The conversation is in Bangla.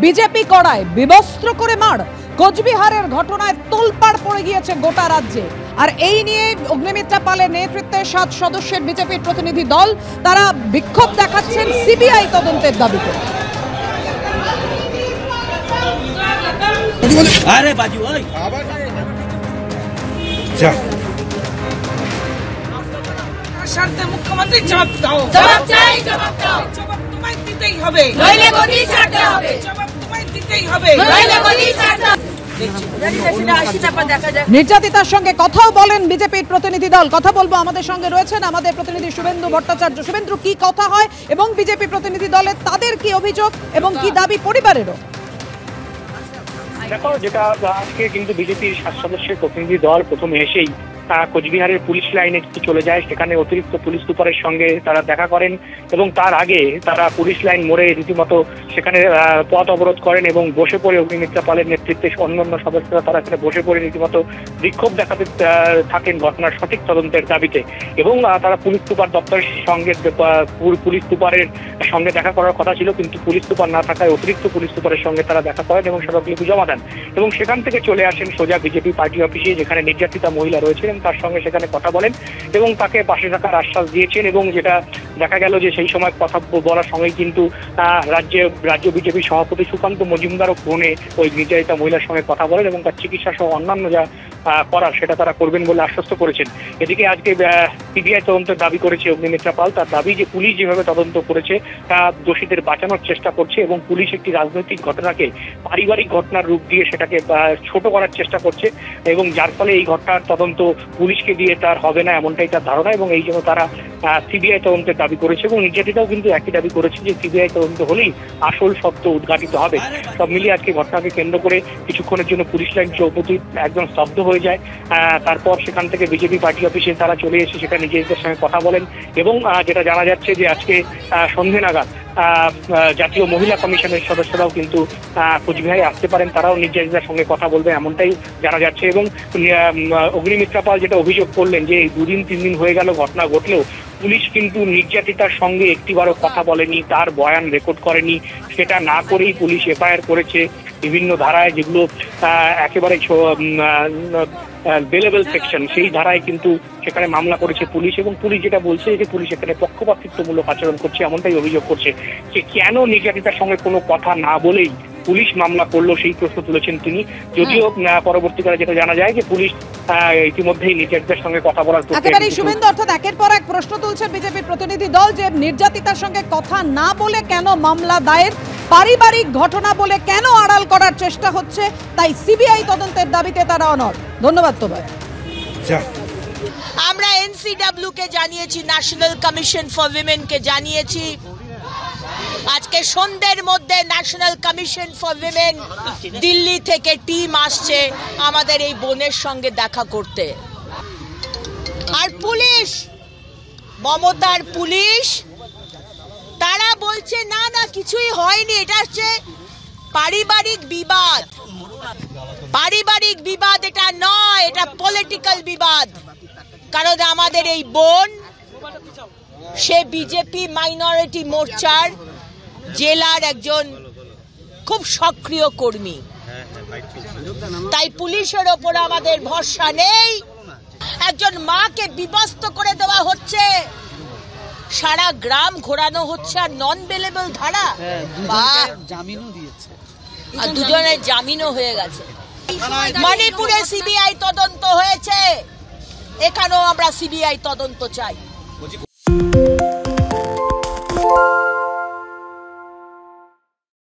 বিজেপি কড়ায় বিবস্ত্র করে মার। কোচবিহারের ঘটনায় তোলপাড় পড়ে গিয়েছে গোটা রাজ্যে। আর এই নিয়ে অগ্নিমিত্রা পালের নেতৃত্বে 7 সদস্যের বিজেপির প্রতিনিধি দল তারা বিক্ষোভ দেখাচ্ছেন সিবিআই তদন্তের দাবিতে। আরে বাজু ওই যা সারতে মুখ্যমন্ত্রী জবাব দাও, জবাব চাই, জবাব দাও, জবাব তোমায় দিতেই হবে, নইলে গদি ছাড়তে হবে, জবাব তোমায় দিতেই হবে, নইলে গদি ছাড়তে হবে। নির্যাতিতার সঙ্গে কথাও বলেন বিজেপির প্রতিনিধি দল। কথা বলবো, আমাদের সঙ্গে রয়েছেন আমাদের প্রতিনিধি শুভেন্দু ভট্টাচার্য। শুভেন্দু, কি কথা হয় এবং বিজেপি প্রতিনিধি দলের তাদের কি অভিযোগ এবং কি দাবি পরিবারেরও? দেখো, যেটা আজকে কিন্তু বিজেপির 7 সদস্যের প্রতিনিধি দল প্রথমে এসেই কোচবিহারের পুলিশ লাইনে চলে যায়। সেখানে অতিরিক্ত পুলিশ সুপারের সঙ্গে তারা দেখা করেন এবং তার আগে তারা পুলিশ লাইন মোড়ে রীতিমতো সেখানে পথ অবরোধ করেন এবং বসে পড়ে অগ্নিমিত্রা পালের নেতৃত্বে অন্যান্য সদস্যরা তারা সেখানে বসে পড়ে রীতিমতো বিক্ষোভ দেখাতে থাকেন ঘটনার সঠিক তদন্তের দাবিতে। এবং তারা পুলিশ সুপার দপ্তরের সঙ্গে পুলিশ সুপারের সঙ্গে দেখা করার কথা ছিল, কিন্তু পুলিশ সুপার না থাকায় অতিরিক্ত পুলিশ সুপারের সঙ্গে তারা দেখা করেন এবং স্মারকলিপি জমা দেন এবং সেখান থেকে চলে আসেন সোজা বিজেপি পার্টি অফিসে, যেখানে নির্যাতিতা মহিলা রয়েছেন তার সঙ্গে সেখানে কথা বলেন এবং তাকে পাশে থাকার আশ্বাস দিয়েছেন। এবং যেটা দেখা গেল যে সেই সময় কথা বলার সঙ্গে কিন্তু রাজ্য বিজেপি সভাপতি সুকান্ত মজুমদারও ফোনে ওই নির্যাতিতা মহিলার সঙ্গে কথা বলেন এবং তার চিকিৎসা সহ অন্যান্য যা করার সেটা তারা করবেন বলে আশ্বস্ত করেছেন। এদিকে আজকে সিবিআই তদন্তের দাবি করেছে অগ্নিমিত্রা পাল। তার দাবি যে পুলিশ যেভাবে তদন্ত করেছে তা দোষীদের বাঁচানোর চেষ্টা করছে এবং পুলিশ একটি রাজনৈতিক ঘটনাকে পারিবারিক ঘটনার রূপ দিয়ে সেটাকে ছোট করার চেষ্টা করছে এবং যার ফলে এই ঘটনার তদন্ত পুলিশকে দিয়ে তার হবে না, এমনটাই তার ধারণা। এবং এই জন্য তারা সিবিআই তদন্তের দাবি করেছে এবং নির্যাতিতাও কিন্তু একই দাবি করেছে যে সিবিআই তদন্ত হলেই আসল সত্য উদ্ঘাটিত হবে। সব মিলিয়ে আজকে ঘটনাকে কেন্দ্র করে কিছুক্ষণের জন্য পুলিশ লাইন চৌপতি একদম স্তব্ধ হয়ে যায়। তারপর সেখান থেকে বিজেপি পার্টি অফিসে তারা চলে এসে সেখানে নিজেদের সঙ্গে কথা বলেন এবং যেটা জানা যাচ্ছে যে আজকে সন্ধ্যে নাগাদ জাতীয় মহিলা কমিশনের সদস্যরাও কিন্তু কোচবিহারে আসতে পারেন, তারাও নির্যাতিতার সঙ্গে কথা বলবে এমনটাই জানা যাচ্ছে। এবং অগ্নিমিত্রা পাল যেটা অভিযোগ করলেন যে 2-3 দিন হয়ে গেল ঘটনা ঘটলেও পুলিশ কিন্তু নির্যাতিতার সঙ্গে একটিবারও কথা বলেনি, তার বয়ান রেকর্ড করেনি। সেটা না করেই পুলিশ এফআইআর করেছে বিভিন্ন ধারায়, যেগুলো একেবারে বেলেবল সেকশন, সেই ধারায় কিন্তু সেখানে মামলা করেছে পুলিশ। এবং পুলিশ যেটা বলছে যে পুলিশ এখানে পক্ষপাতিত্বমূলক আচরণ করছে এমনটাই অভিযোগ করছে। যে কেন নির্যাতিতার সঙ্গে কোনো কথা না বলেই পুলিশ মামলা করলো সেই প্রশ্ন তুলেছেন তিনি। যদিও পরবর্তীকালে যেটা জানা যায় যে পুলিশ ইতিমধ্যেই নির্যাতিতার সঙ্গে কথা বলার একেবারে শুভেন্দু, অর্থাৎ একের পর এক প্রশ্ন তুলছেন বিজেপির প্রতিনিধি দল যে নির্যাতিতার সঙ্গে কথা না বলে কেন মামলা দায়ের, পারিবারিক ঘটনা বলে কেন আড়াল করার চেষ্টা হচ্ছে, তাই সিবিআই তদন্তের দাবিতে তারা অনড়। ধন্যবাদ তোমায়। আমরা এনসিডব্লিউ কে জানিয়েছি, ন্যাশনাল কমিশন ফর উইমেন কে জানিয়েছি। আজকে সন্ধ্যের মধ্যে national commission for women Delhi থেকে টিম আসছে আমাদের এই বোনের সঙ্গে দেখা করতে। আর পুলিশ, মমতার পুলিশ, তারা বলছে না না কিছুই হয়নি, এটা হচ্ছে পারিবারিক বিবাদ। পারিবারিক বিবাদ এটা নয়, এটা পলিটিক্যাল বিবাদ। কারণ আমাদের এই বোন সে বিজেপি মাইনরিটি মোর্চার জেলার একজন খুব সক্রিয় কর্মী, তাই পুলিশের ওপর আমাদের ভরসা নেই। একজন মাকে বিবস্ত্র করে দেওয়া হচ্ছে, সারা গ্রাম ঘোরানো হচ্ছে আর নন বেলেবল ধারা, জামিনও দিয়েছে আর দুজনের জামিনও হয়ে গেছে। মণিপুরে সিবিআই তদন্ত হয়েছে, এখানেও আমরা সিবিআই তদন্ত চাই।